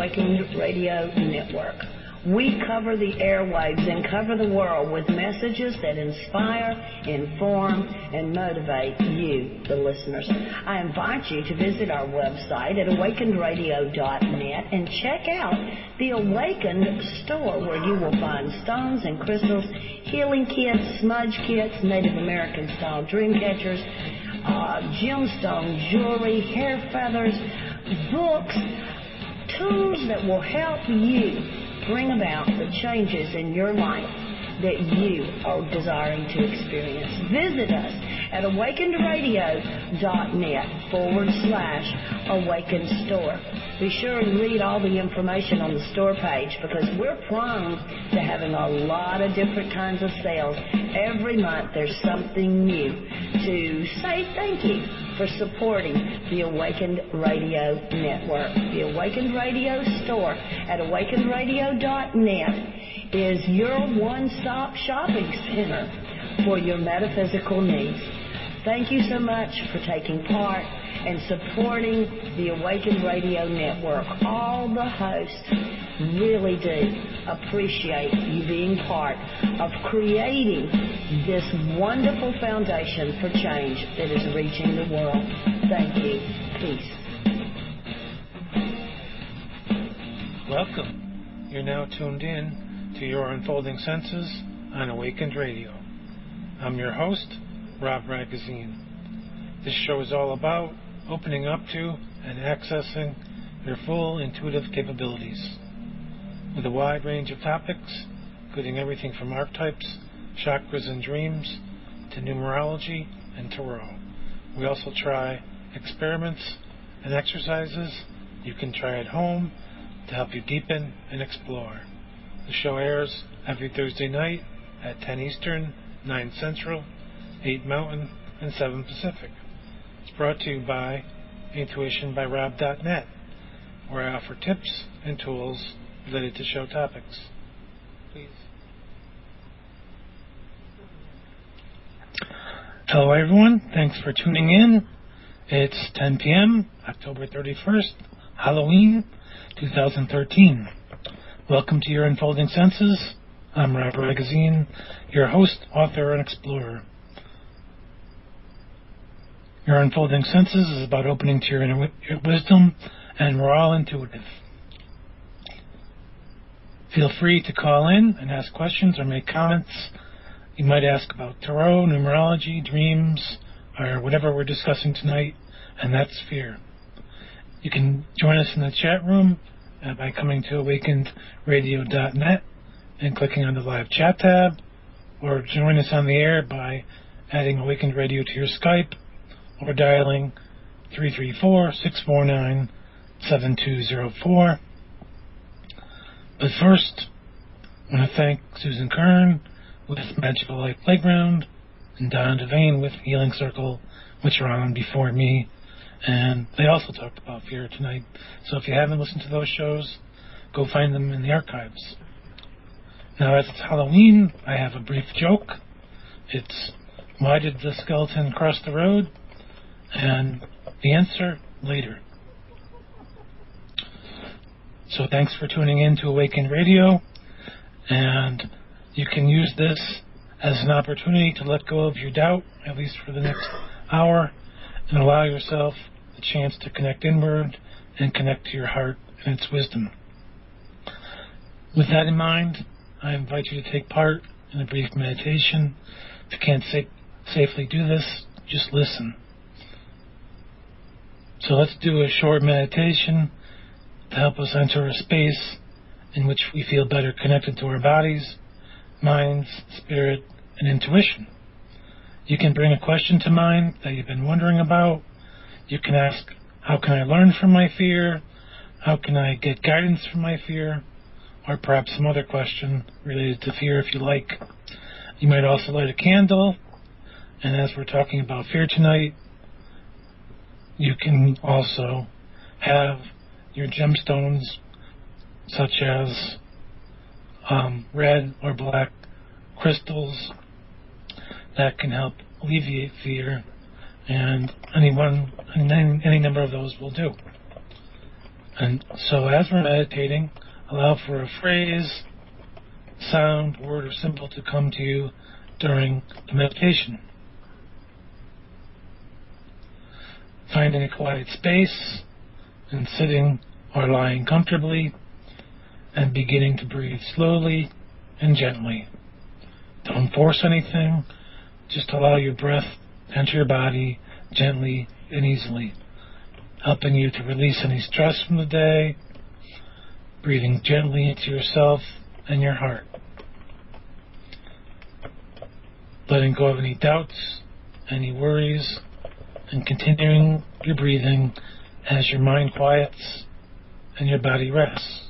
Awakened Radio Network. We cover the airwaves and cover the world with messages that inspire, inform, and motivate you, the listeners. I invite you to visit our website at awakenedradio.net and check out the Awakened store, where you will find stones and crystals, healing kits, smudge kits, Native American style dream catchers, gemstone jewelry, hair feathers, books, tools that will help you bring about the changes in your life that you are desiring to experience. Visit us at awakenedradio.net/awakened store. Be sure and read all the information on the store page, because we're prone to having a lot of different kinds of sales. Every month there's something new to say thank you for supporting the Awakened Radio Network. The Awakened Radio store at awakenedradio.net is your one-stop shopping center for your metaphysical needs. Thank you so much for taking part and supporting the Awakened Radio Network. All the hosts really do appreciate you being part of creating this wonderful foundation for change that is reaching the world. Thank you. Peace. Welcome. You're now tuned in to Your Unfolding Senses on Awakened Radio. I'm your host, Rob Ragozzine. This show is all about opening up to and accessing your full intuitive capabilities, with a wide range of topics, including everything from archetypes, chakras and dreams, to numerology and tarot. We also try experiments and exercises you can try at home to help you deepen and explore. The show airs every Thursday night at 10 Eastern, 9 Central, 8 Mountain, and 7 Pacific. It's brought to you by intuitionbyrob.net, where I offer tips and tools related to show topics. Please. Hello everyone, thanks for tuning in. It's 10 p.m., October 31st, Halloween, 2013. Welcome to Your Unfolding Senses. I'm Rob Ragozzine, your host, author, and explorer. Your Unfolding Senses is about opening to your inner wisdom, and we're all intuitive. Feel free to call in and ask questions or make comments. You might ask about tarot, numerology, dreams, or whatever we're discussing tonight, and that's fear. You can join us in the chat room by coming to awakenedradio.net and clicking on the live chat tab, or join us on the air by adding Awakened Radio to your Skype, or dialing 334-649-7204. But first, I want to thank Susan Kern with Magical Life Playground and Don Devane with Healing Circle, which are on before me. And they also talked about fear tonight. So if you haven't listened to those shows, go find them in the archives. Now, as it's Halloween, I have a brief joke. It's, why did the skeleton cross the road? And the answer, later. So thanks for tuning in to Awakened Radio. And you can use this as an opportunity to let go of your doubt, at least for the next hour, and allow yourself the chance to connect inward and connect to your heart and its wisdom. With that in mind, I invite you to take part in a brief meditation. If you can't safely do this, just listen. So let's do a short meditation to help us enter a space in which we feel better connected to our bodies, minds, spirit, and intuition. You can bring a question to mind that you've been wondering about. You can ask, how can I learn from my fear? How can I get guidance from my fear? Or perhaps some other question related to fear if you like. You might also light a candle. And as we're talking about fear tonight, you can also have your gemstones, such as red or black crystals, that can help alleviate fear, and any number of those will do. And so as we're meditating, allow for a phrase, sound, word, or symbol to come to you during the meditation. Finding a quiet space and sitting or lying comfortably and beginning to breathe slowly and gently. Don't force anything, just allow your breath to enter your body gently and easily, helping you to release any stress from the day, breathing gently into yourself and your heart. Letting go of any doubts, any worries, and continuing your breathing as your mind quiets and your body rests.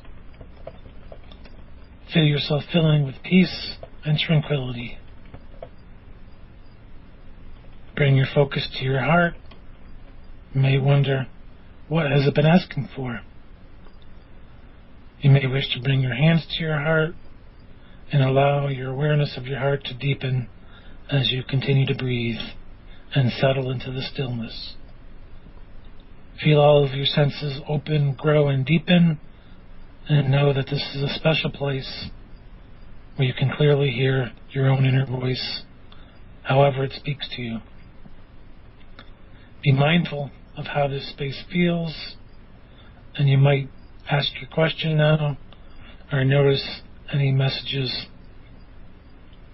Feel yourself filling with peace and tranquility. Bring your focus to your heart. You may wonder, what has it been asking for? You may wish to bring your hands to your heart and allow your awareness of your heart to deepen as you continue to breathe and settle into the stillness. Feel all of your senses open, grow, and deepen, and know that this is a special place where you can clearly hear your own inner voice, however it speaks to you. Be mindful of how this space feels, and you might ask your question now, or notice any messages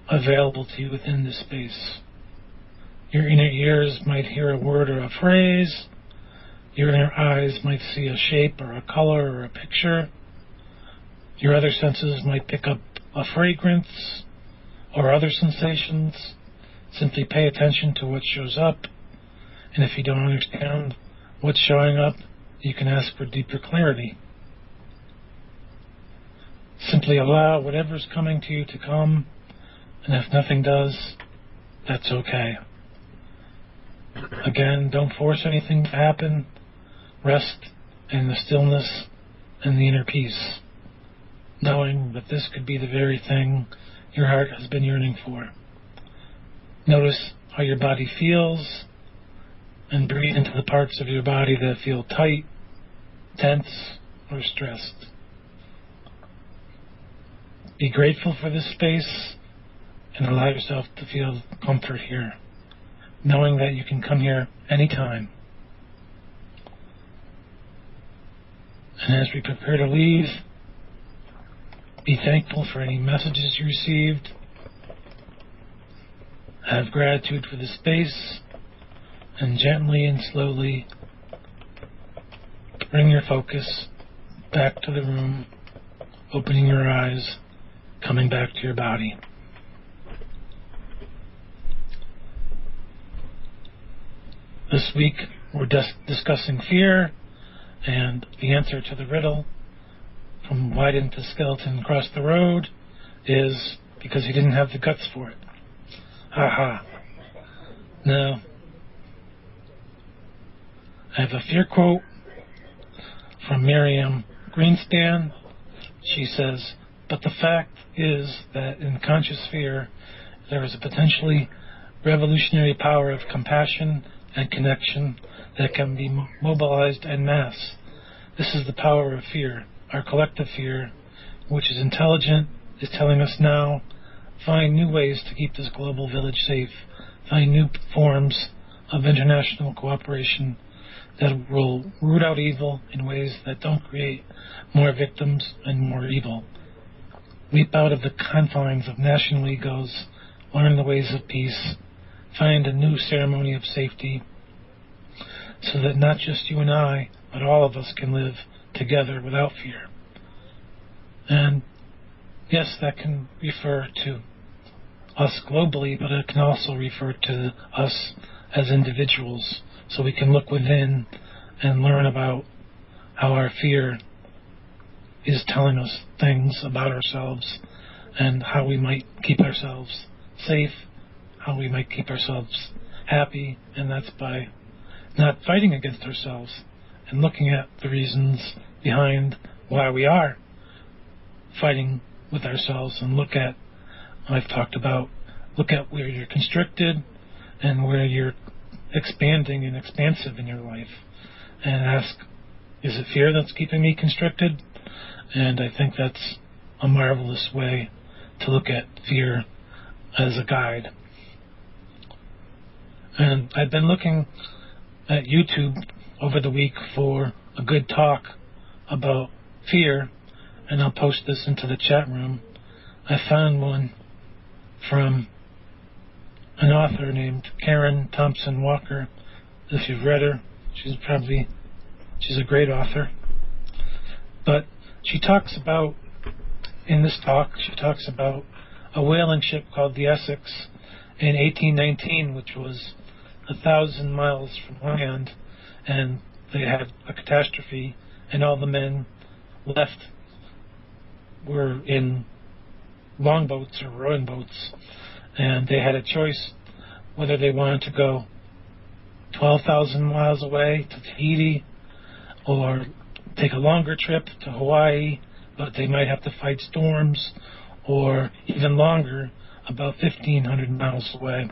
available to you within this space. Your inner ears might hear a word or a phrase. Your inner eyes might see a shape or a color or a picture. Your other senses might pick up a fragrance or other sensations. Simply pay attention to what shows up. And if you don't understand what's showing up, you can ask for deeper clarity. Simply allow whatever's coming to you to come, and if nothing does, that's okay. Again, don't force anything to happen. Rest in the stillness and the inner peace, knowing that this could be the very thing your heart has been yearning for. Notice how your body feels, and breathe into the parts of your body that feel tight, tense, or stressed. Be grateful for this space and allow yourself to feel comfort here, knowing that you can come here anytime. And as we prepare to leave, be thankful for any messages you received. Have gratitude for the space, and gently and slowly bring your focus back to the room, opening your eyes, coming back to your body. This week we're discussing fear, and the answer to the riddle from why didn't the skeleton cross the road is because he didn't have the guts for it. Ha ha. Now, I have a fear quote from Miriam Greenspan. She says, "But the fact is that in conscious fear, there is a potentially revolutionary power of compassion and connection that can be mobilized en masse. This is the power of fear, our collective fear, which is intelligent, is telling us now, find new ways to keep this global village safe, find new forms of international cooperation that will root out evil in ways that don't create more victims and more evil. Leap out of the confines of national egos, learn the ways of peace, find a new ceremony of safety, so that not just you and I, but all of us can live together without fear." And yes, that can refer to us globally, but it can also refer to us as individuals, so we can look within and learn about how our fear is telling us things about ourselves and how we might keep ourselves safe, how we might keep ourselves happy, and that's by not fighting against ourselves and looking at the reasons behind why we are fighting with ourselves, and look at, I've talked about, look at where you're constricted and where you're expanding and expansive in your life, and ask, is it fear that's keeping me constricted? And I think that's a marvelous way to look at fear as a guide. And I've been looking at YouTube over the week for a good talk about fear, and I'll post this into the chat room. I found one from an author named Karen Thompson Walker. If you've read her, she's a great author. But she talks about, in this talk, she talks about a whaling ship called the Essex in 1819, which was 1,000 miles from land, and they had a catastrophe, and all the men left were in longboats or rowing boats, and they had a choice whether they wanted to go 12,000 miles away to Tahiti or take a longer trip to Hawaii, but they might have to fight storms, or even longer, about 1,500 miles away,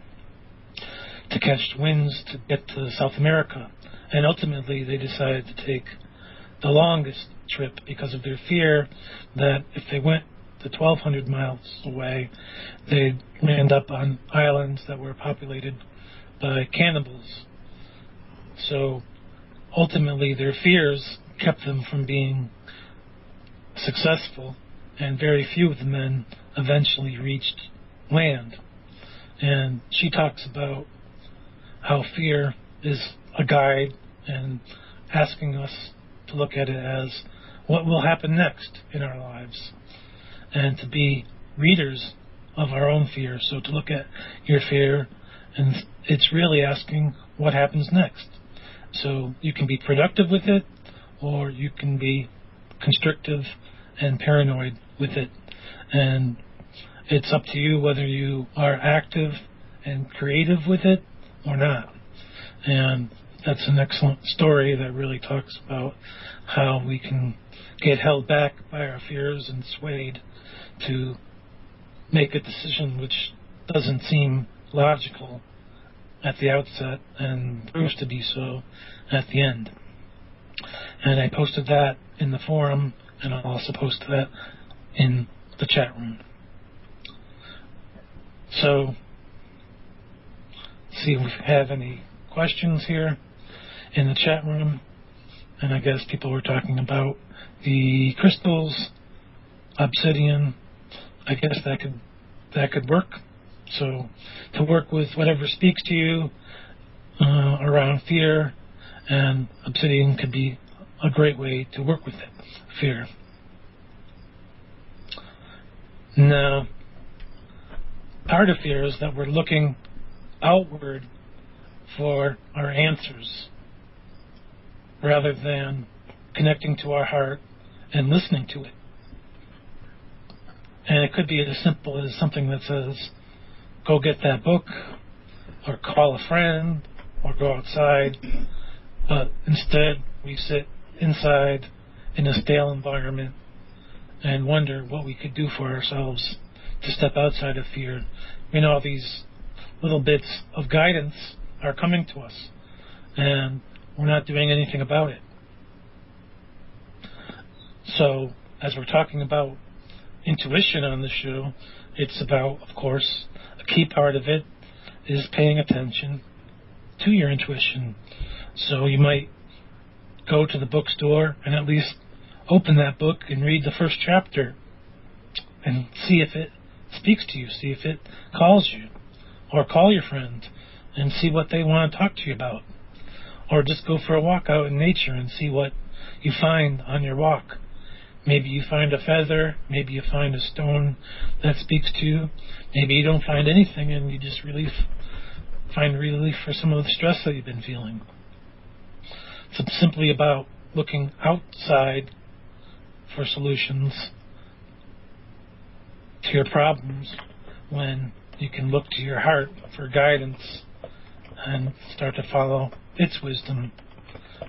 to catch winds to get to South America. And ultimately they decided to take the longest trip because of their fear that if they went the 1,200 miles away, they'd land up on islands that were populated by cannibals. So ultimately their fears kept them from being successful, and very few of the men eventually reached land. And she talks about how fear is a guide and asking us to look at it as what will happen next in our lives, and to be readers of our own fear. So to look at your fear, and it's really asking what happens next. So you can be productive with it, or you can be constrictive and paranoid with it. And it's up to you whether you are active and creative with it or not. And that's an excellent story that really talks about how we can get held back by our fears and swayed to make a decision which doesn't seem logical at the outset and proves to be so at the end. And I posted that in the forum, and I'll also post that in the chat room. So, see if we have any questions here in the chat room. And I guess people were talking about the crystals, obsidian. I guess that could work. So to work with whatever speaks to you around fear, and obsidian could be a great way to work with it, fear. Now, part of fear is that we're looking outward for our answers rather than connecting to our heart and listening to it. And it could be as simple as something that says, go get that book, or call a friend, or go outside. But instead, we sit inside in a stale environment and wonder what we could do for ourselves to step outside of fear. All these little bits of guidance are coming to us, and we're not doing anything about it. So, as we're talking about intuition on the show, it's about, of course, a key part of it is paying attention to your intuition. So you might go to the bookstore and at least open that book and read the first chapter and see if it speaks to you, see if it calls you, or call your friend and see what they want to talk to you about, or just go for a walk out in nature and see what you find on your walk. Maybe you find a feather, maybe you find a stone that speaks to you, maybe you don't find anything and you just find relief for some of the stress that you've been feeling. It's simply about looking outside for solutions to your problems when you can look to your heart for guidance and start to follow its wisdom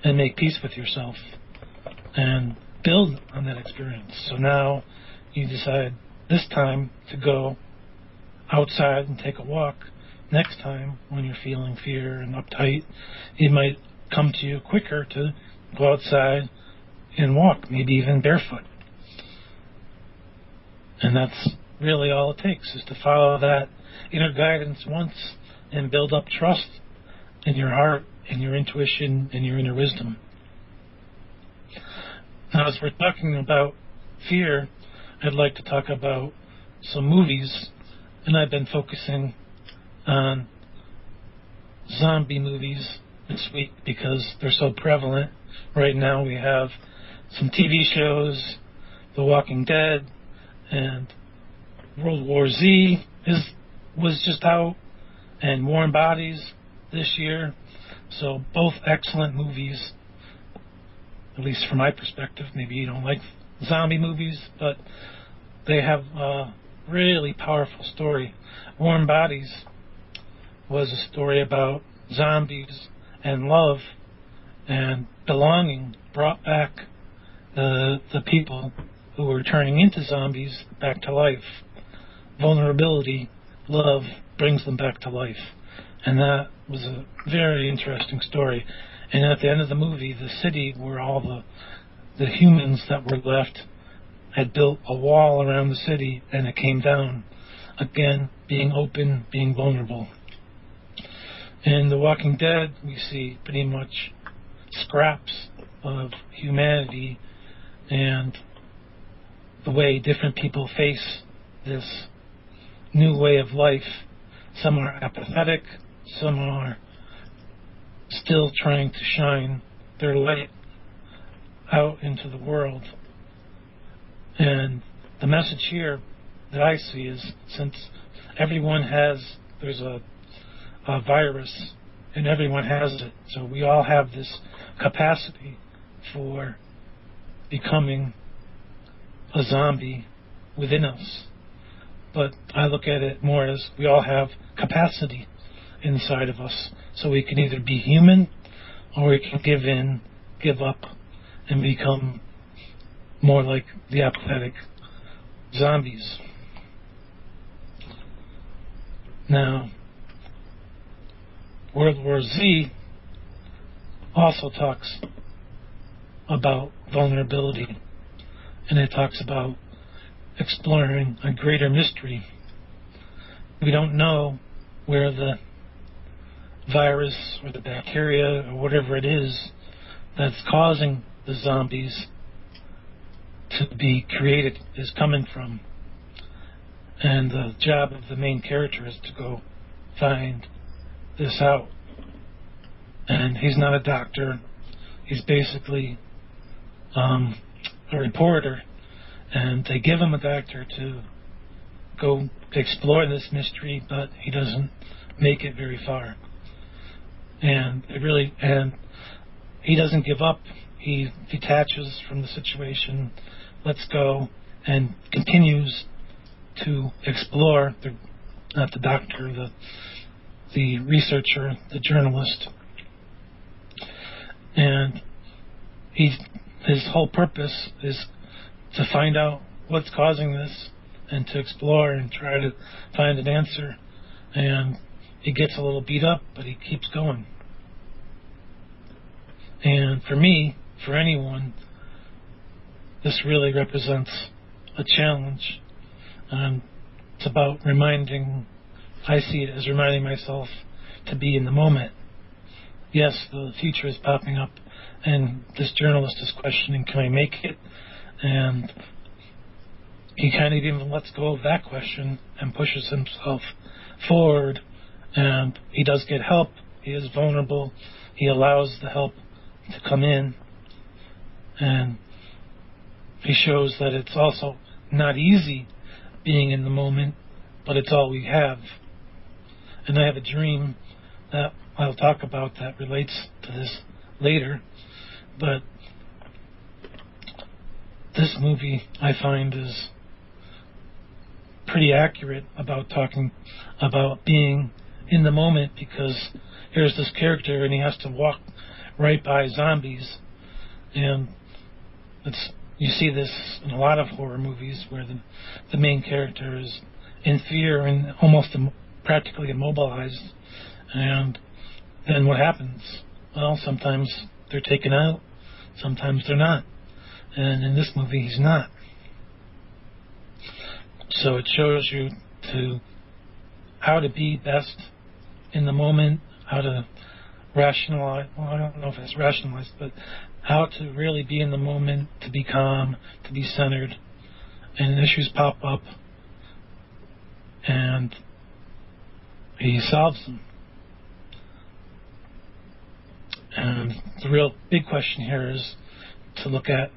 and make peace with yourself and build on that experience. So now you decide this time to go outside and take a walk. Next time, when you're feeling fear and uptight, it might come to you quicker to go outside and walk, maybe even barefoot. And that's really all it takes, is to follow that inner guidance once and build up trust in your heart and your intuition and your inner wisdom. Now, as we're talking about fear, I'd like to talk about some movies, and I've been focusing on zombie movies this week because they're so prevalent. Right now we have some TV shows, The Walking Dead, and World War Z was just out, and Warm Bodies this year. So both excellent movies, at least from my perspective. Maybe you don't like zombie movies, but they have a really powerful story. Warm Bodies was a story about zombies and love and belonging, brought back the people who were turning into zombies back to life. Vulnerability, love brings them back to life. And that was a very interesting story. And at the end of the movie, the city where all the humans that were left had built a wall around the city, and it came down. Again, being open, being vulnerable. In The Walking Dead, we see pretty much scraps of humanity and the way different people face this new way of life. Some are apathetic, some are still trying to shine their light out into the world. And the message here that I see is, since there's a virus and everyone has it, so we all have this capacity for becoming a zombie within us. But I look at it more as we all have capacity inside of us, so we can either be human or we can give in, give up, and become more like the apathetic zombies. Now, World War Z also talks about vulnerability, and it talks about exploring a greater mystery. We don't know where the virus or the bacteria or whatever it is that's causing the zombies to be created is coming from. And the job of the main character is to go find this out. And he's not a doctor. He's basically a reporter. And they give him a doctor to go explore this mystery, but he doesn't make it very far. And he doesn't give up. He detaches from the situation, lets go, and continues to explore. Not the doctor, the researcher, the journalist. And his whole purpose is to find out what's causing this and to explore and try to find an answer. And he gets a little beat up, but he keeps going. And for me, for anyone, this really represents a challenge. It's about I see it as reminding myself to be in the moment. Yes, the future is popping up, and this journalist is questioning, can I make it? And he kind of even lets go of that question and pushes himself forward, and he does get help. He is vulnerable. He allows the help to come in, and he shows that it's also not easy being in the moment, but it's all we have. And I have a dream that I'll talk about that relates to this later, but this movie I find is pretty accurate about talking about being in the moment, because here's this character and he has to walk right by zombies, and you see this in a lot of horror movies where the main character is in fear and almost practically immobilized. And then what happens? Well, sometimes they're taken out, sometimes they're not. and in this movie he's not. So it shows you how to be best in the moment, how to rationalize, well, I don't know if it's rationalized, but how to really be in the moment, to be calm, to be centered, and issues pop up, and he solves them. And the real big question here is to look at,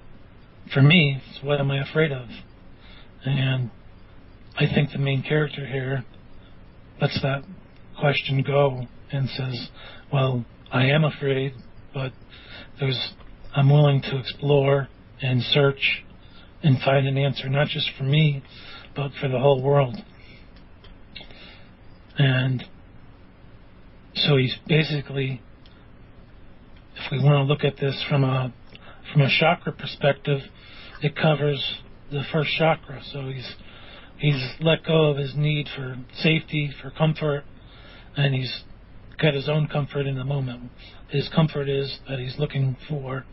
for me, is what am I afraid of? And I think the main character here lets that question go and says, well, I am afraid, but I'm willing to explore and search and find an answer, not just for me, but for the whole world. And so he's basically, if we want to look at this from a chakra perspective, it covers the first chakra. So he's let go of his need for safety, for comfort, and he's got his own comfort in the moment. His comfort is that he's looking for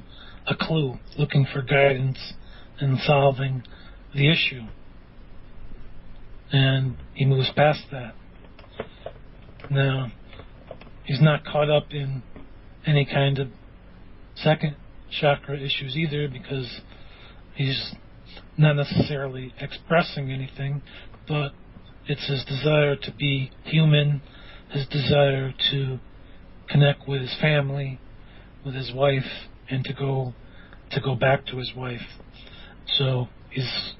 a clue, looking for guidance in solving the issue. And he moves past that. Now, he's not caught up in any kind of second chakra issues either, because he's not necessarily expressing anything, but it's his desire to be human, his desire to connect with his family, with his wife, and to go back to his wife. So he's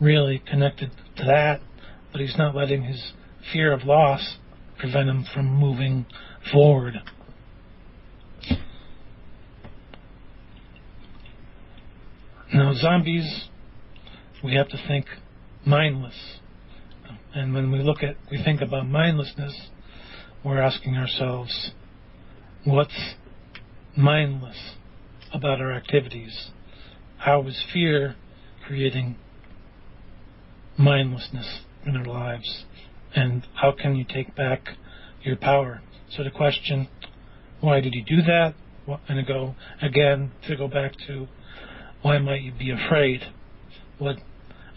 really connected to that, but he's not letting his fear of loss prevent him from moving forward. Now, zombies, we have to think mindless. And when we think about mindlessness, we're asking ourselves, what's mindless about our activities? How is fear creating mindlessness in our lives? And how can you take back your power? So the question, why did you do that? And to go back to, why might you be afraid? What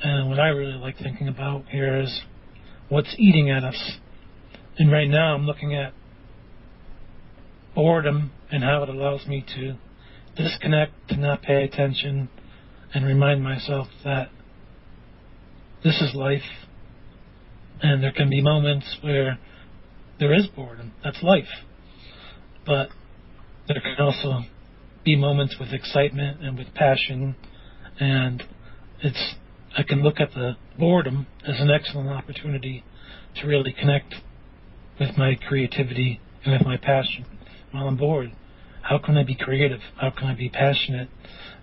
I really like thinking about here is what's eating at us. And right now I'm looking at boredom and how it allows me to disconnect, to not pay attention, and remind myself that this is life, and there can be moments where there is boredom. That's life. But there can also be moments with excitement and with passion, and I can look at the boredom as an excellent opportunity to really connect with my creativity and with my passion. While I'm bored, how can I be creative? How can I be passionate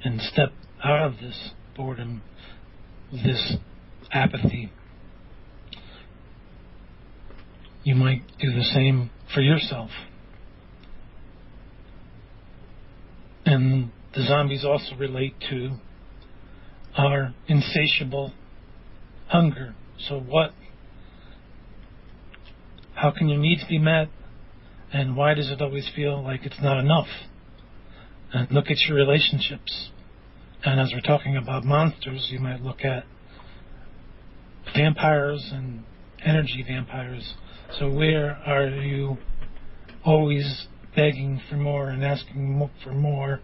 and step out of this boredom, this apathy? You might do the same for yourself. And the zombies also relate to our insatiable hunger. So how can your needs be met, and why does it always feel like it's not enough? And look at your relationships. And as we're talking about monsters, you might look at vampires and energy vampires. So where are you always begging for more and asking for more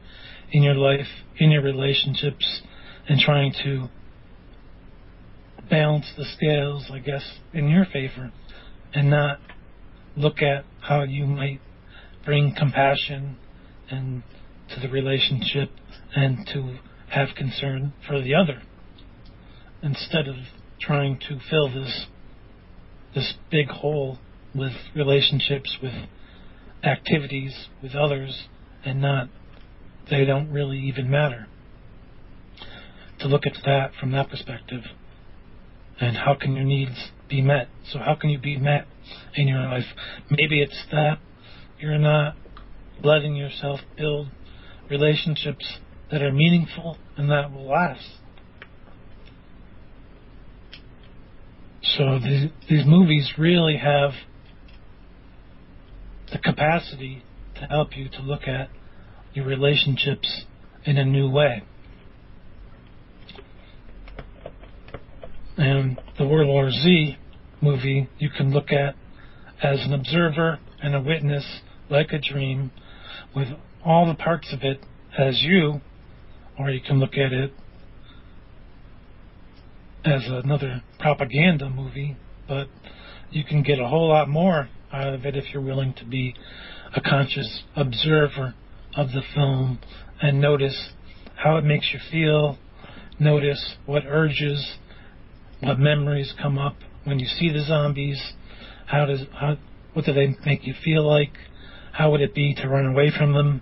in your life, in your relationships, and trying to balance the scales, I guess, in your favor, and not look at how you might bring compassion and to the relationship and to have concern for the other, instead of trying to fill this big hole with relationships, with activities, with others, and they don't really even matter. To look at that from that perspective, and how can your needs be met? So how can you be met in your life? Maybe it's that you're not letting yourself build relationships that are meaningful and that will last. So these movies really have the capacity to help you to look at your relationships in a new way. And the World War Z movie you can look at as an observer and a witness, like a dream, with all the parts of it as you, or you can look at it as another propaganda movie, but you can get a whole lot more out of it if you're willing to be a conscious observer of the film and notice how it makes you feel, notice what urges, what memories come up when you see the zombies, what do they make you feel like, how would it be to run away from them,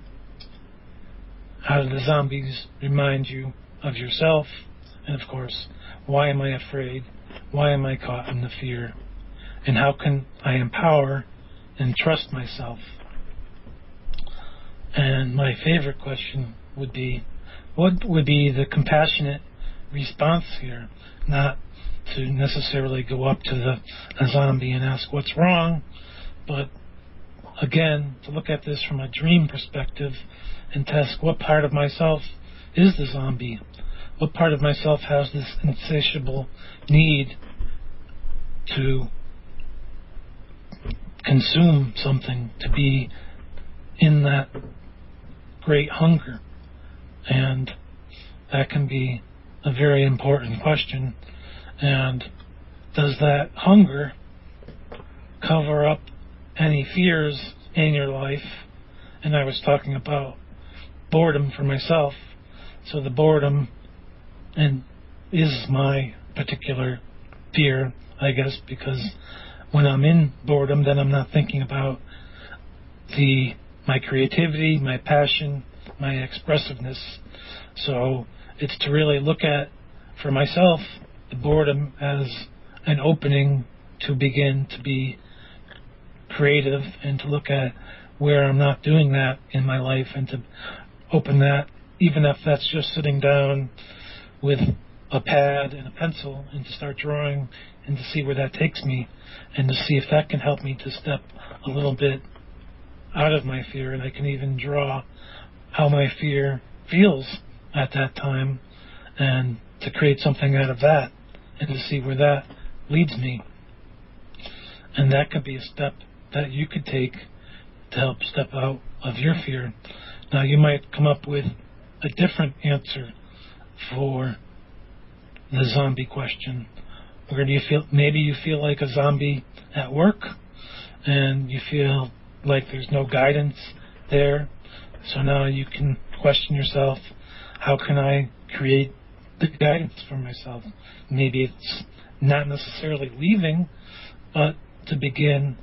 how do the zombies remind you of yourself, and of course, why am I afraid, why am I caught in the fear, and how can I empower and trust myself. And my favorite question would be, what would be the compassionate response here? Not to necessarily go up to a zombie and ask what's wrong, but again, to look at this from a dream perspective and to ask what part of myself is the zombie? What part of myself has this insatiable need to consume something, to be in that great hunger? And that can be a very important question. And does that hunger cover up any fears in your life? And I was talking about boredom for myself. So the boredom is my particular fear, I guess, because when I'm in boredom, then I'm not thinking about my creativity, my passion, my expressiveness. So it's to really look at, for myself, the boredom as an opening to begin to be creative and to look at where I'm not doing that in my life and to open that, even if that's just sitting down with a pad and a pencil and to start drawing and to see where that takes me and to see if that can help me to step a little bit out of my fear, and I can even draw how my fear feels at that time and to create something out of that and to see where that leads me. And that could be a step that you could take to help step out of your fear. Now, you might come up with a different answer for the zombie question. Where do you feel? Maybe you feel like a zombie at work and you feel like there's no guidance there. So now you can question yourself, how can I create the guidance for myself? Maybe it's not necessarily leaving, but to begin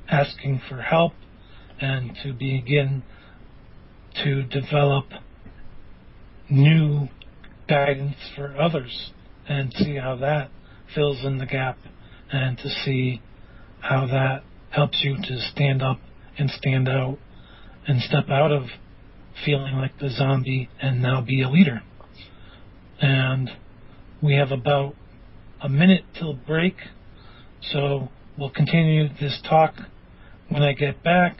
asking for help and to begin to develop new guidance for others and see how that fills in the gap and to see how that helps you to stand up and stand out and step out of feeling like the zombie and now be a leader. And we have about a minute till break, so we'll continue this talk when I get back.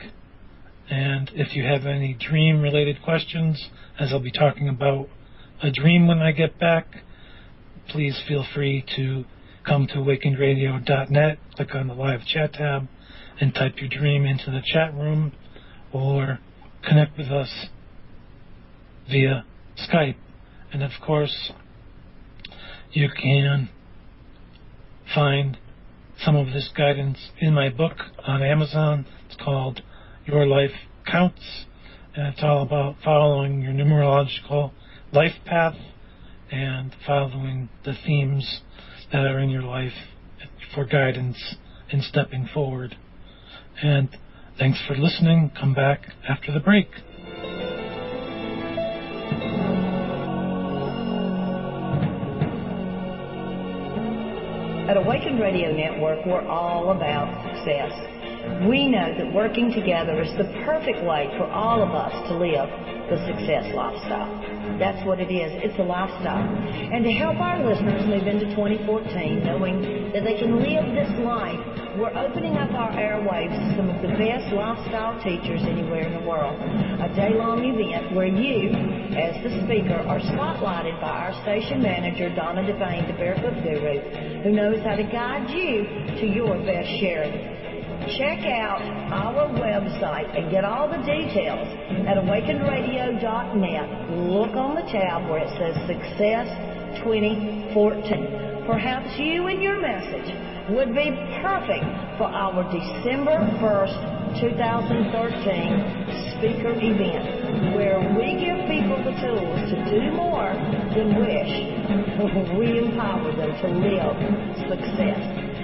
And if you have any dream-related questions, as I'll be talking about a dream when I get back, please feel free to come to awakenedradio.net, click on the live chat tab, and type your dream into the chat room, or connect with us via Skype. And of course, you can find some of this guidance in my book on Amazon. It's called Your Life Counts, and it's all about following your numerological life path and following the themes that are in your life for guidance in stepping forward. And thanks for listening. Come back after the break. At Awakened Radio Network, we're all about success. We know that working together is the perfect way for all of us to live the success lifestyle. That's what it is. It's a lifestyle. And to help our listeners move into 2014 knowing that they can live this life We're opening up our airwaves to some of the best lifestyle teachers anywhere in the world. A day-long event where you, as the speaker, are spotlighted by our station manager, Donna Devane, the Barefoot Guru, who knows how to guide you to your best sharing. Check out our website and get all the details at awakenedradio.net. Look on the tab where it says Success 2014. Perhaps you and your message would be perfect for our December 1st, 2013 speaker event, where we give people the tools to do more than wish. We empower them to live success.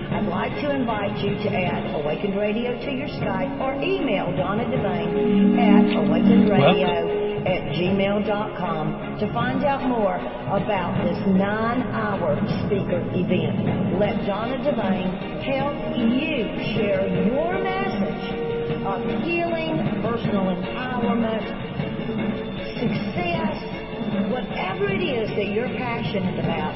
I'd like to invite you to add Awakened Radio to your Skype or email Donna Devane at awakenedradio@gmail.com to find out more about this 9-hour speaker event. Let Donna Devane help you share your message of healing, personal empowerment, success, whatever it is that you're passionate about.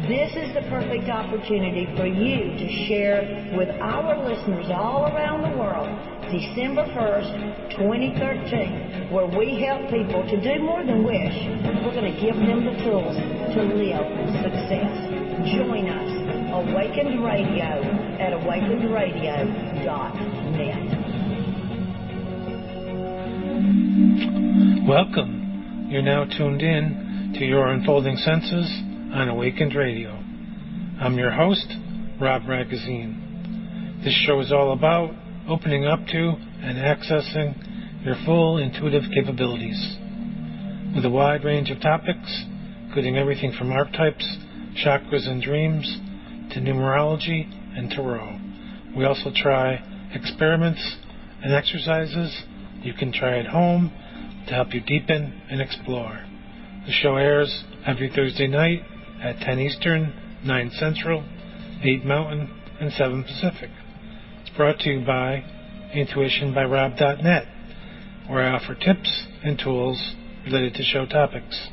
This is the perfect opportunity for you to share with our listeners all around the world, December 1st, 2013, where we help people to do more than wish. We're going to give them the tools to live success. Join us, Awakened Radio at awakenedradio.net. Welcome. You're now tuned in to Your Unfolding Senses on Awakened Radio. I'm your host, Rob Ragozzine. This show is all about opening up to and accessing your full intuitive capabilities with a wide range of topics, including everything from archetypes, chakras and dreams, to numerology and tarot. We also try experiments and exercises you can try at home to help you deepen and explore. The show airs every Thursday night at 10 Eastern, 9 Central, 8 Mountain, and 7 Pacific. It's brought to you by intuitionbyrob.net, where I offer tips and tools related to show topics.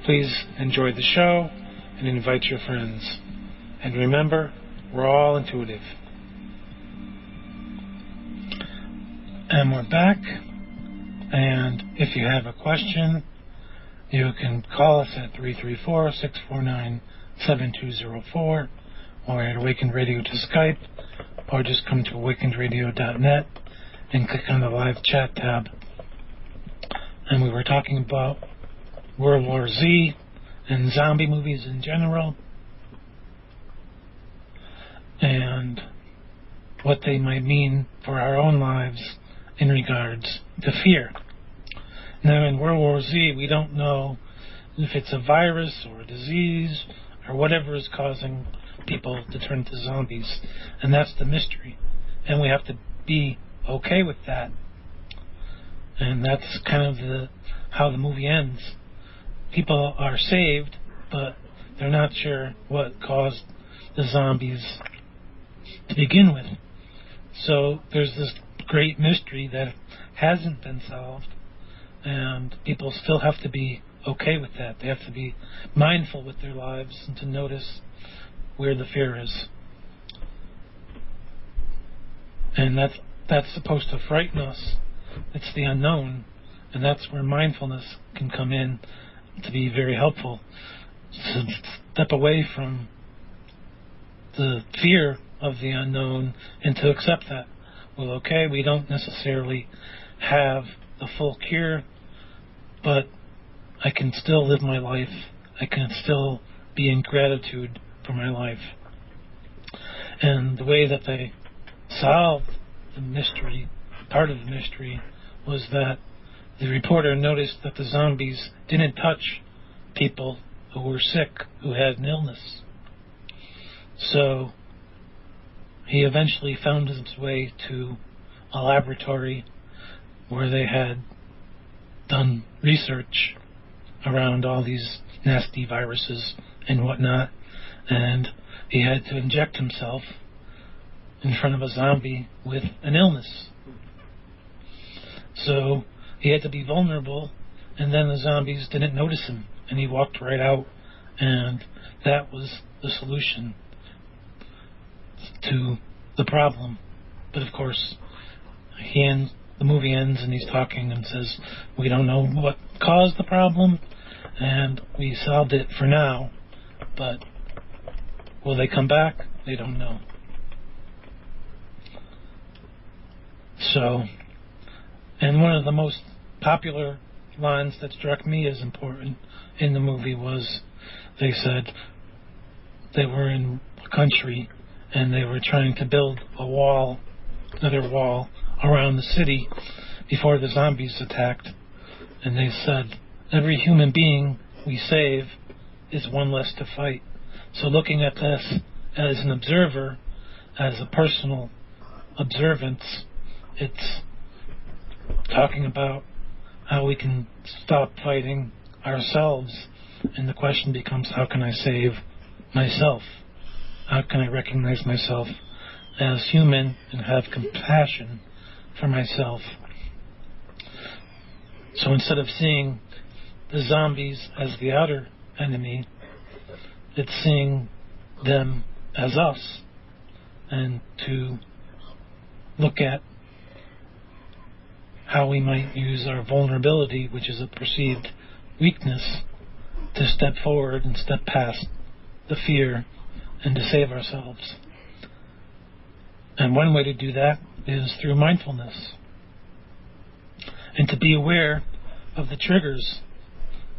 Please enjoy the show and invite your friends. And remember, we're all intuitive. And we're back. And if you have a question, you can call us at 334-649-7204, or at Awakened Radio to Skype, or just come to awakenedradio.net and click on the live chat tab. And we were talking about World War Z and zombie movies in general, and what they might mean for our own lives in regards to fear. Now, in World War Z, we don't know if it's a virus or a disease or whatever is causing people to turn into zombies, and that's the mystery. And we have to be okay with that. And that's kind of how the movie ends. People are saved, but they're not sure what caused the zombies to begin with. So there's this great mystery that hasn't been solved. And people still have to be okay with that. They have to be mindful with their lives and to notice where the fear is. And that's supposed to frighten us. It's the unknown. And that's where mindfulness can come in to be very helpful. To step away from the fear of the unknown and to accept that. Well, okay, we don't necessarily have the full cure, but I can still live my life. I can still be in gratitude for my life. And the way that they solved the mystery, part of the mystery, was that the reporter noticed that the zombies didn't touch people who were sick, who had an illness. So he eventually found his way to a laboratory where they had done research around all these nasty viruses and whatnot, and he had to inject himself in front of a zombie with an illness. So he had to be vulnerable, and then the zombies didn't notice him, and he walked right out, and that was the solution to the problem. But of course, the movie ends and he's talking and says, we don't know what caused the problem, and we solved it for now, but will they come back? They don't know. So, and one of the most popular lines that struck me as important in the movie was, they said they were in a country and they were trying to build another wall around the city before the zombies attacked, and they said every human being we save is one less to fight. So looking at this as an observer, as a personal observance, it's talking about how we can stop fighting ourselves, and the question becomes, how can I save myself? How can I recognize myself as human and have compassion for myself? So instead of seeing the zombies as the outer enemy, it's seeing them as us, and to look at how we might use our vulnerability, which is a perceived weakness, to step forward and step past the fear and to save ourselves. And one way to do that is through mindfulness, and to be aware of the triggers.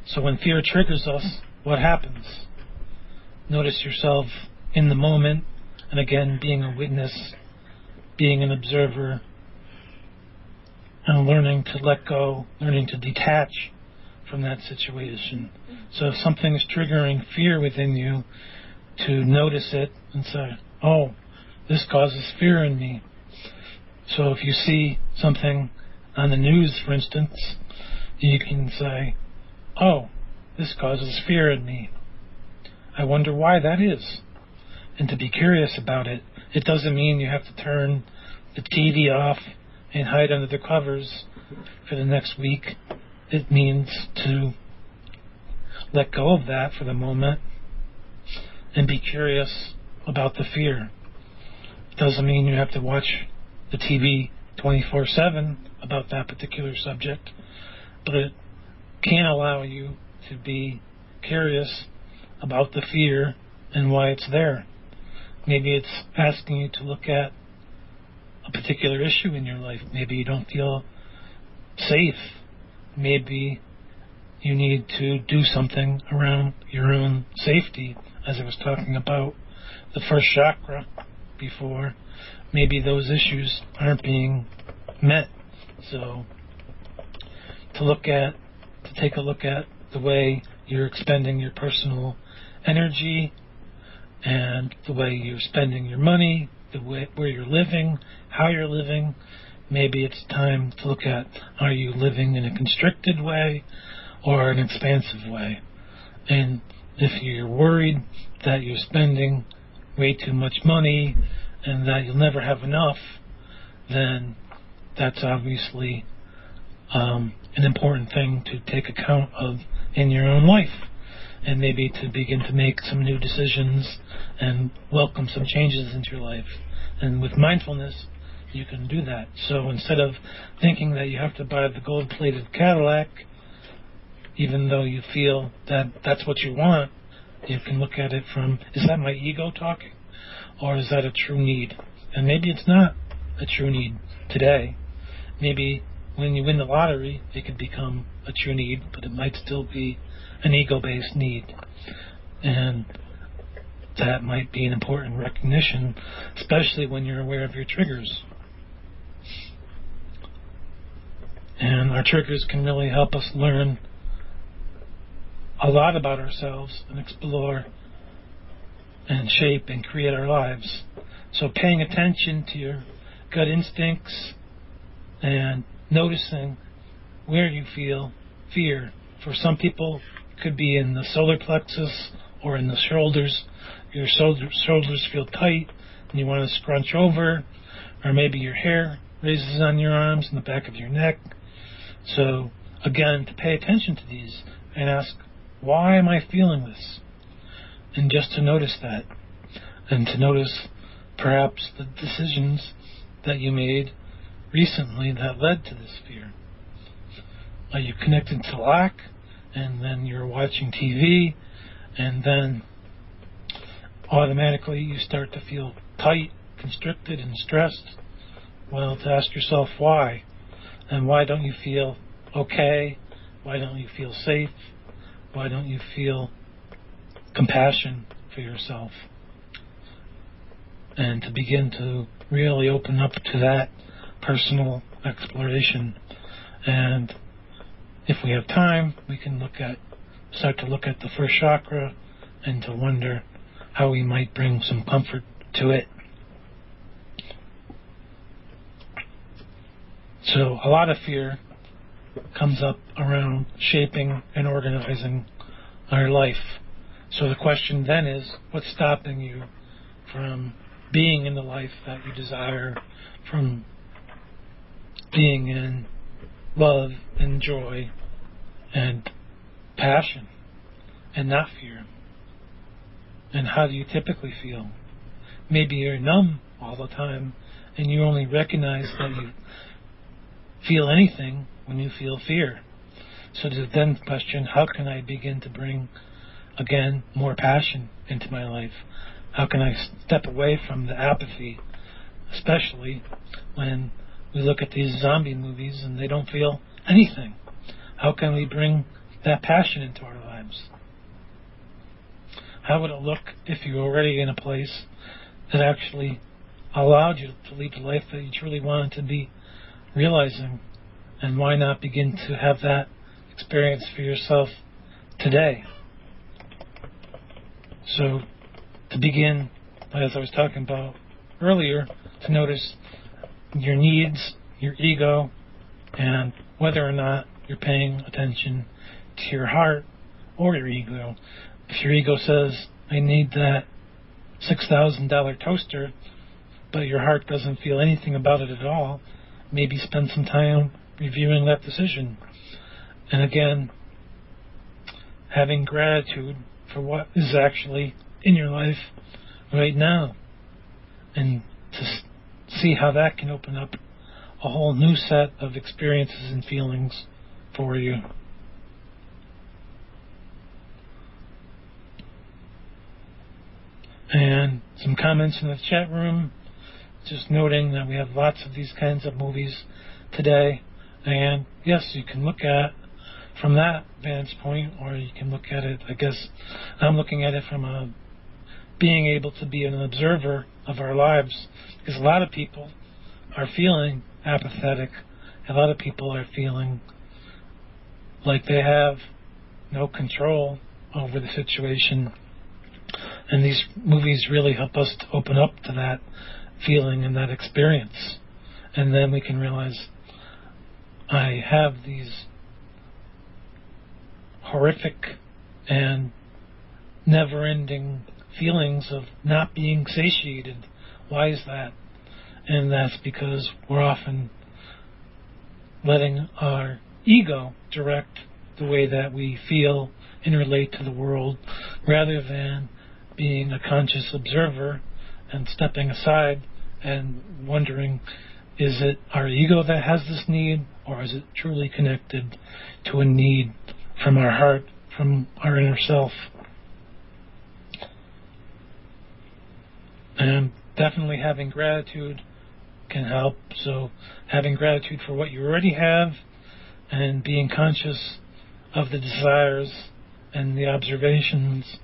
So when fear triggers us, what happens? Notice yourself in the moment, and again, being a witness, being an observer, and learning to let go, learning to detach from that situation. So if something is triggering fear within you, to notice it and say, oh, this causes fear in me. So if you see something on the news, for instance, you can say, oh, this causes fear in me. I wonder why that is. And to be curious about it. It doesn't mean you have to turn the TV off and hide under the covers for the next week. It means to let go of that for the moment and be curious about the fear. It doesn't mean you have to watch the TV 24/7 about that particular subject, but it can allow you to be curious about the fear and why it's there. Maybe it's asking you to look at a particular issue in your life. Maybe you don't feel safe. Maybe you need to do something around your own safety, as I was talking about the first chakra before. Maybe those issues aren't being met. So to take a look at the way you're expending your personal energy and the way you're spending your money, the way where you're living, how you're living. Maybe it's time to look at, are you living in a constricted way or an expansive way? And if you're worried that you're spending way too much money and that you'll never have enough, then that's obviously an important thing to take account of in your own life, and maybe to begin to make some new decisions and welcome some changes into your life. And with mindfulness, you can do that. So instead of thinking that you have to buy the gold-plated Cadillac, even though you feel that that's what you want, you can look at it from, is that my ego talking? Or is that a true need? And maybe it's not a true need today. Maybe when you win the lottery, it could become a true need, but it might still be an ego-based need. And that might be an important recognition, especially when you're aware of your triggers. And our triggers can really help us learn a lot about ourselves and explore and shape and create our lives. So paying attention to your gut instincts and noticing where you feel fear. For some people, it could be in the solar plexus or in the shoulders. Your shoulders feel tight and you want to scrunch over, or maybe your hair raises on your arms and the back of your neck. So again, to pay attention to these and ask, why am I feeling this? And just to notice that, and to notice perhaps the decisions that you made recently that led to this fear. Are you connected to lack, and then you're watching TV, and then automatically you start to feel tight, constricted, and stressed? Well, to ask yourself why. And why don't you feel okay? Why don't you feel safe? Why don't you feel compassion for yourself? And to begin to really open up to that personal exploration. And if we have time, we can start to look at the first chakra and to wonder how we might bring some comfort to it. So a lot of fear comes up around shaping and organizing our life. So the question then is, what's stopping you from being in the life that you desire, from being in love and joy and passion and not fear? And how do you typically feel? Maybe you're numb all the time and you only recognize that you feel anything when you feel fear. So to then question, how can I begin to bring, again, more passion into my life? How can I step away from the apathy, especially when we look at these zombie movies and they don't feel anything? How can we bring that passion into our lives? How would it look if you were already in a place that actually allowed you to lead the life that you truly wanted to be realizing? And why not begin to have that experience for yourself today? So to begin, as I was talking about earlier, to notice your needs, your ego, and whether or not you're paying attention to your heart or your ego. If your ego says, I need that $6,000 toaster, but your heart doesn't feel anything about it at all, maybe spend some time reviewing that decision. And again, having gratitude for what is actually in your life right now, and to see how that can open up a whole new set of experiences and feelings for you. And some comments in the chat room, just noting that we have lots of these kinds of movies today. And yes, you can look at from that vantage point, or you can look at it, I guess I'm looking at it from a being able to be an observer of our lives, because a lot of people are feeling apathetic. A lot of people are feeling like they have no control over the situation. And these movies really help us to open up to that feeling and that experience. And then we can realize, I have these horrific and never-ending feelings of not being satiated. Why is that? And that's because we're often letting our ego direct the way that we feel and relate to the world, rather than being a conscious observer and stepping aside and wondering, is it our ego that has this need, or is it truly connected to a need from our heart, from our inner self? And definitely having gratitude can help. So having gratitude for what you already have, and being conscious of the desires and the observations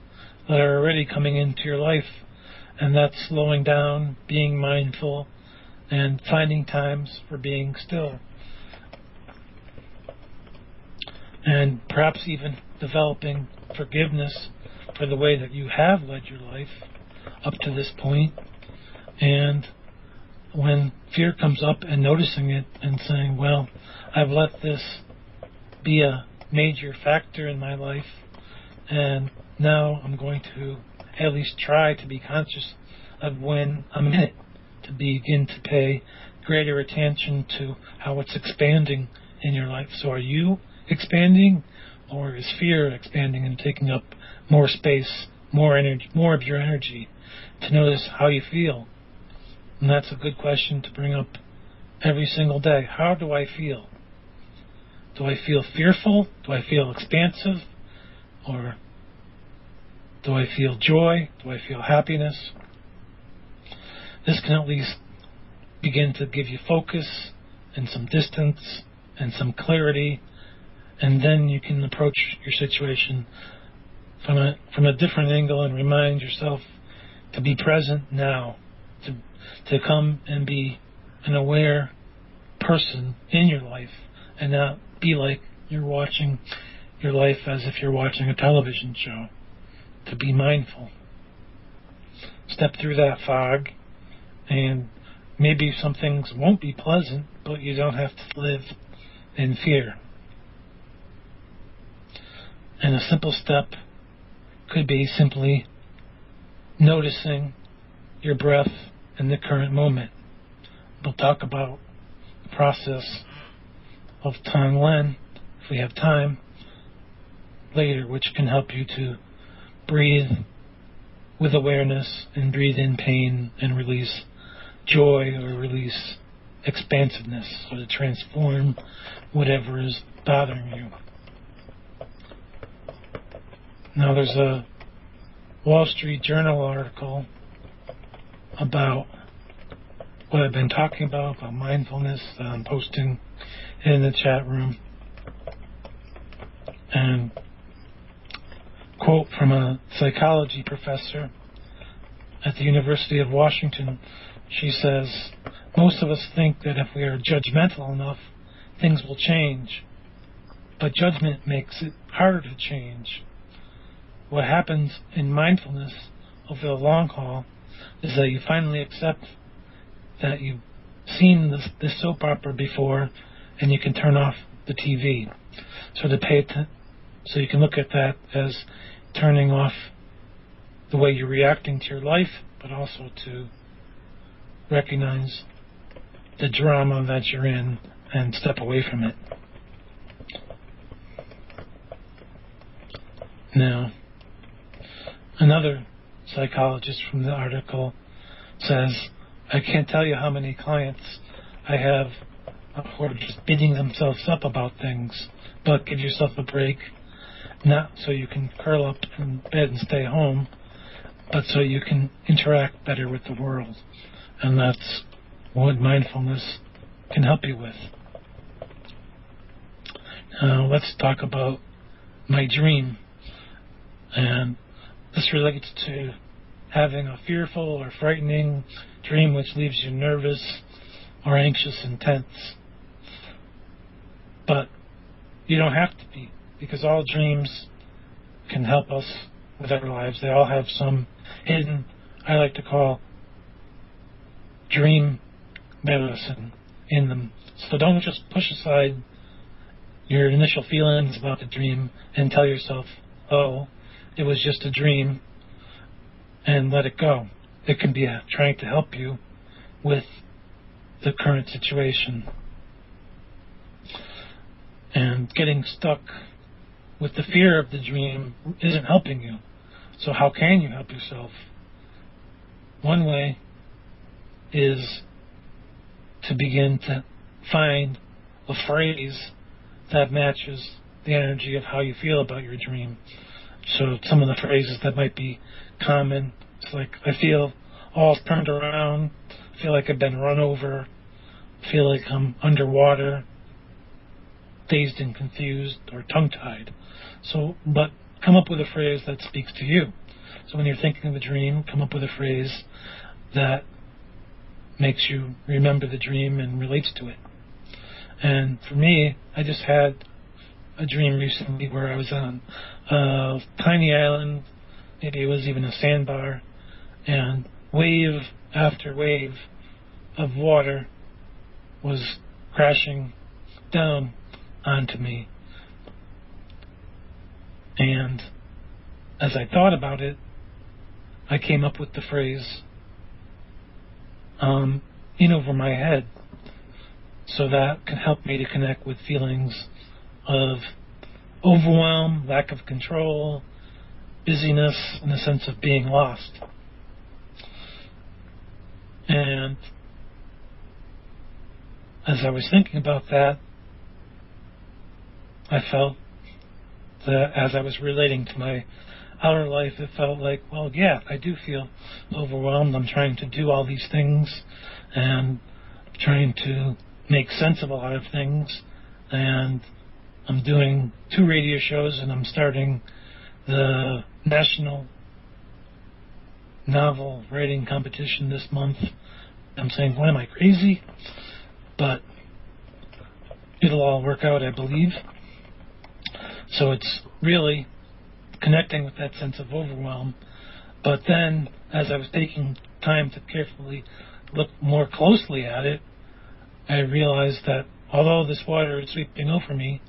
that are already coming into your life. And that's slowing down, being mindful, and finding times for being still. And perhaps even developing forgiveness for the way that you have led your life up to this point. And when fear comes up, and noticing it and saying, well, I've let this be a major factor in my life, and now I'm going to at least try to be conscious of when I'm in it, to begin to pay greater attention to how it's expanding in your life. So are you expanding, or is fear expanding and taking up more space, more energy, more of your energy? To notice how you feel And that's a good question to bring up every single day. How do I feel? Do I feel fearful? Do I feel expansive? Or do I feel joy? Do I feel happiness? This can at least begin to give you focus and some distance and some clarity, and then you can approach your situation from a different angle and remind yourself to be present now, to come and be an aware person in your life and not be like you're watching your life as if you're watching a television show. To be mindful. Step through that fog, and maybe some things won't be pleasant, but you don't have to live in fear. And a simple step could be simply noticing your breath in the current moment. We'll talk about the process of Tong Len, if we have time, later, which can help you to breathe with awareness and breathe in pain and release joy or release expansiveness, or to transform whatever is bothering you. Now there's a Wall Street Journal article about what I've been talking about mindfulness, that I'm posting in the chat room. And quote from a psychology professor at the University of Washington. She says, most of us think that if we are judgmental enough, things will change. But judgment makes it harder to change. What happens in mindfulness over the long haul is that you finally accept that you've seen this soap opera before, and you can turn off the TV. So you can look at that as turning off the way you're reacting to your life, but also to recognize the drama that you're in and step away from it. Now, another psychologist from the article says, I can't tell you how many clients I have who are just beating themselves up about things, but give yourself a break, not so you can curl up in bed and stay home, but so you can interact better with the world. And that's what mindfulness can help you with. Now let's talk about my dream. And this relates to having a fearful or frightening dream which leaves you nervous or anxious and tense. But you don't have to be, because all dreams can help us with our lives. They all have some hidden, I like to call, dream medicine in them. So don't just push aside your initial feelings about the dream and tell yourself, oh, it was just a dream, and let it go. It can be trying to help you with the current situation. And getting stuck with the fear of the dream isn't helping you. So how can you help yourself? One way is to begin to find a phrase that matches the energy of how you feel about your dream. So some of the phrases that might be common, it's like, I feel all turned around, I feel like I've been run over, I feel like I'm underwater, dazed and confused, or tongue-tied. So, but come up with a phrase that speaks to you. So when you're thinking of a dream, come up with a phrase that makes you remember the dream and relates to it. And for me, I just had a dream recently where I was on a tiny island, maybe it was even a sandbar, and wave after wave of water was crashing down onto me. And as I thought about it, I came up with the phrase in over my head. So that can help me to connect with feelings of overwhelm, lack of control, busyness, and a sense of being lost. And And as I was thinking about that, I felt that as I was relating to my outer life, it felt like, well, yeah, I do feel overwhelmed. I'm trying to do all these things and trying to make sense of a lot of things. And I'm doing 2 radio shows, and I'm starting the National Novel Writing Competition this month. I'm saying, what, am I crazy? But it'll all work out, I believe. So it's really connecting with that sense of overwhelm. But then, as I was taking time to carefully look more closely at it, I realized that although this water is sweeping over me,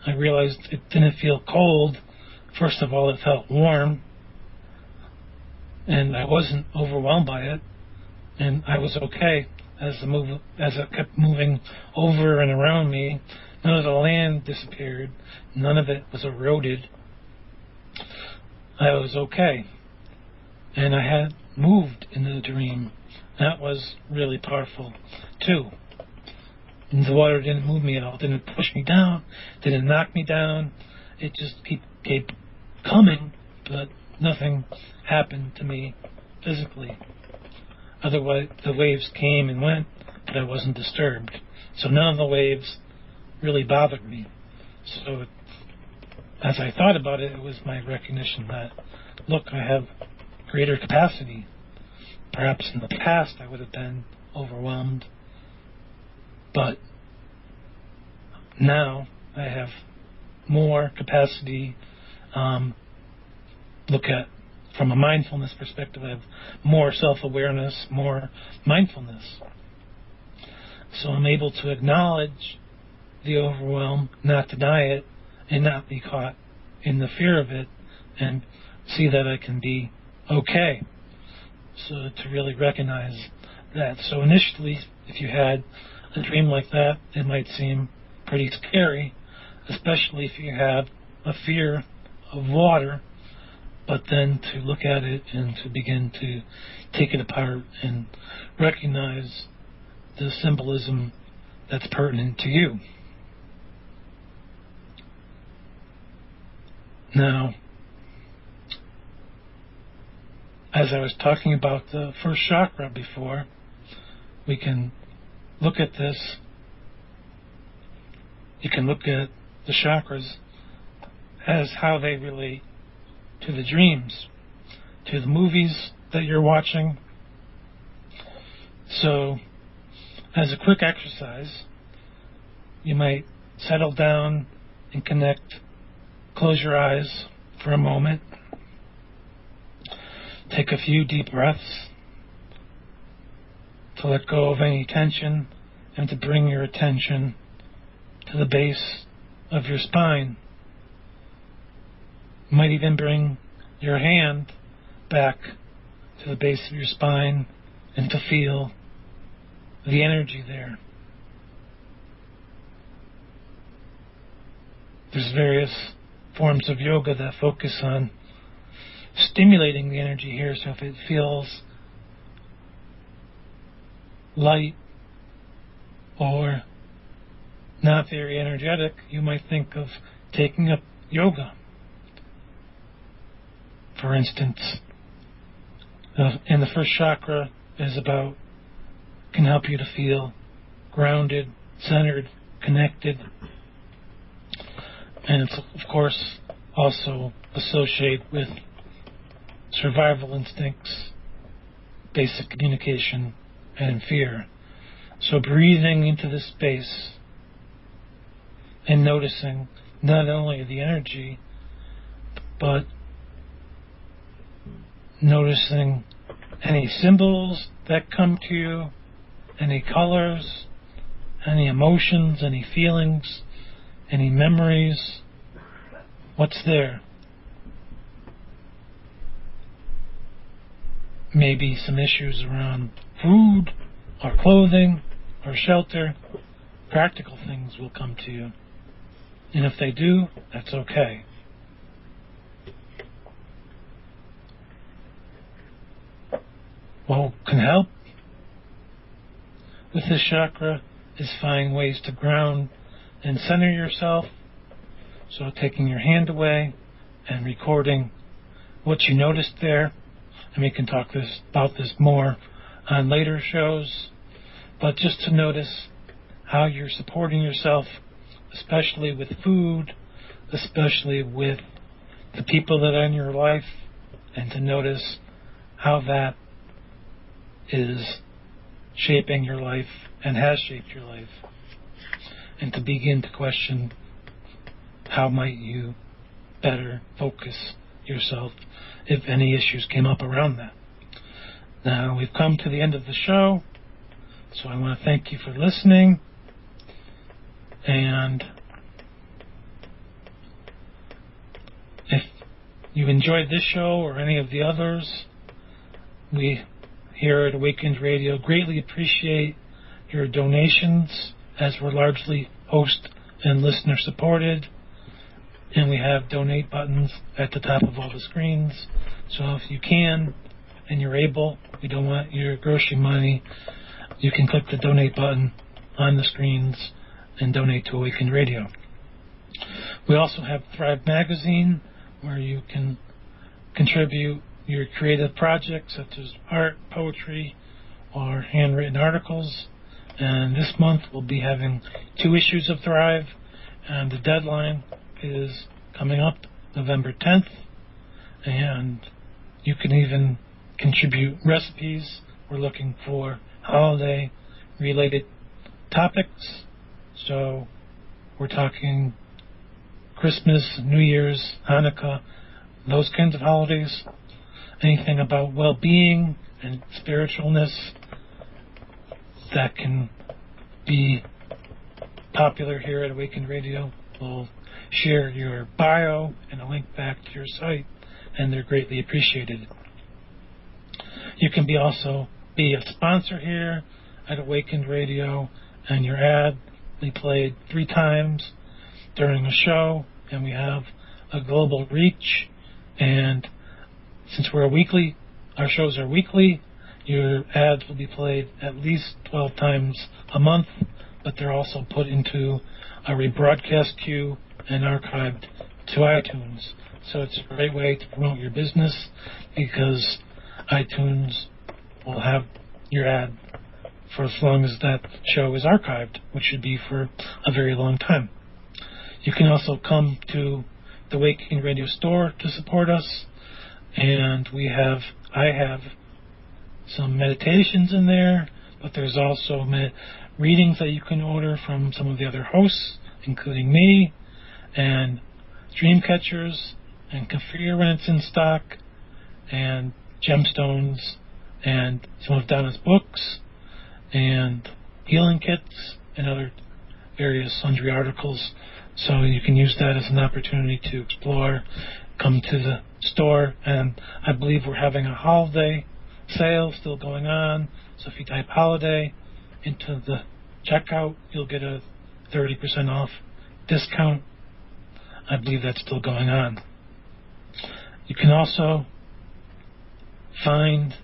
I realized it didn't feel cold. First of all, it felt warm, and I wasn't overwhelmed by it, and I was okay as it kept moving over and around me. None of the land disappeared. None of it was eroded. I was okay. And I had moved in the dream. That was really powerful, too. And the water didn't move me at all. It didn't push me down. Didn't knock me down. It just kept coming, but nothing happened to me physically. Otherwise, the waves came and went, but I wasn't disturbed. So none of the waves really bothered me. So as I thought about it, it was my recognition that, look, I have greater capacity. Perhaps in the past I would have been overwhelmed, but now I have more capacity. Look at, from a mindfulness perspective, I have more self-awareness, more mindfulness. So I'm able to acknowledge the overwhelm, not deny it, and not be caught in the fear of it, and see that I can be okay. So to really recognize that. So initially, if you had a dream like that, it might seem pretty scary, especially if you have a fear of water, but then to look at it and to begin to take it apart and recognize the symbolism that's pertinent to you. Now, as I was talking about the first chakra before, we can look at this. You can look at the chakras as how they relate to the dreams, to the movies that you're watching. So, as a quick exercise, you might settle down and connect. Close your eyes for a moment. Take a few deep breaths to let go of any tension and to bring your attention to the base of your spine. You might even bring your hand back to the base of your spine and to feel the energy there. There's various forms of yoga that focus on stimulating the energy here, so if it feels light or not very energetic, you might think of taking up yoga. For instance, in the first chakra can help you to feel grounded, centered, connected, and it's of course also associated with survival instincts, basic communication, and fear. So breathing into this space and noticing not only the energy, but noticing any symbols that come to you, any colors, any emotions, any feelings, any memories. What's there? Maybe some issues around food or clothing or shelter. Practical things will come to you. And if they do, that's okay. What can help with this chakra is find ways to ground and center yourself. So taking your hand away and recording what you noticed there. And we can talk about this more on later shows. But just to notice how you're supporting yourself, especially with food, especially with the people that are in your life, and to notice how that is shaping your life and has shaped your life, and to begin to question how might you better focus yourself if any issues came up around that. Now we've come to the end of the show, so I want to thank you for listening, and if you enjoyed this show or any of the others, we here at Awakened Radio greatly appreciate your donations, as we're largely host and listener supported, and we have donate buttons at the top of all the screens. So if you can and you're able, we don't want your grocery money, you can click the donate button on the screens and donate to Awakened Radio. We also have Thrive Magazine, where you can contribute your creative projects such as art, poetry, or handwritten articles. And this month we'll be having 2 issues of Thrive, and the deadline is coming up November 10th. And you can even contribute recipes. We're looking for holiday related topics, so we're talking Christmas, New Year's, Hanukkah, those kinds of holidays. Anything about well-being and spiritualness that can be popular here at Awakened Radio. We'll share your bio and a link back to your site, and they're greatly appreciated. You can also be a sponsor here at Awakened Radio, and your ad will be played 3 times during the show, and we have a global reach. And since our shows are weekly, your ads will be played at least 12 times a month, but they're also put into a rebroadcast queue and archived to iTunes. So it's a great way to promote your business, because iTunes will have your ad for as long as that show is archived, which should be for a very long time. You can also come to the Awakening Radio store to support us, and I have some meditations in there, but there's also readings that you can order from some of the other hosts, including me, and dream catchers, and Kafir when it's in stock, and gemstones, and some of Donna's books, and healing kits, and other various sundry articles. So you can use that as an opportunity to explore, come to the store, and I believe we're having a holiday sale still going on. So if you type holiday into the checkout, you'll get a 30% off discount. I believe that's still going on. You can also find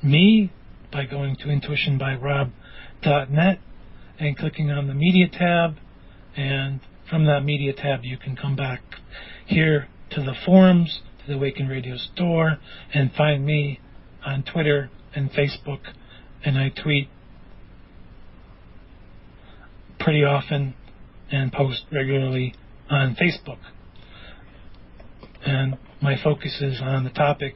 me by going to intuitionbyrob.net and clicking on the media tab, and from that media tab you can come back here to the forums, to the Awakened Radio store, and find me on Twitter and Facebook, and I tweet pretty often and post regularly on Facebook. And my focus is on the topic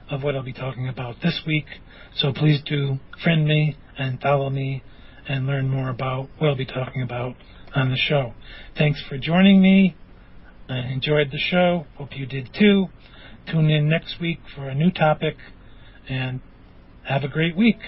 of what I'll be talking about this week, so please do friend me and follow me and learn more about what I'll be talking about on the show. Thanks for joining me. I enjoyed the show. Hope you did too. Tune in next week for a new topic, and have a great week.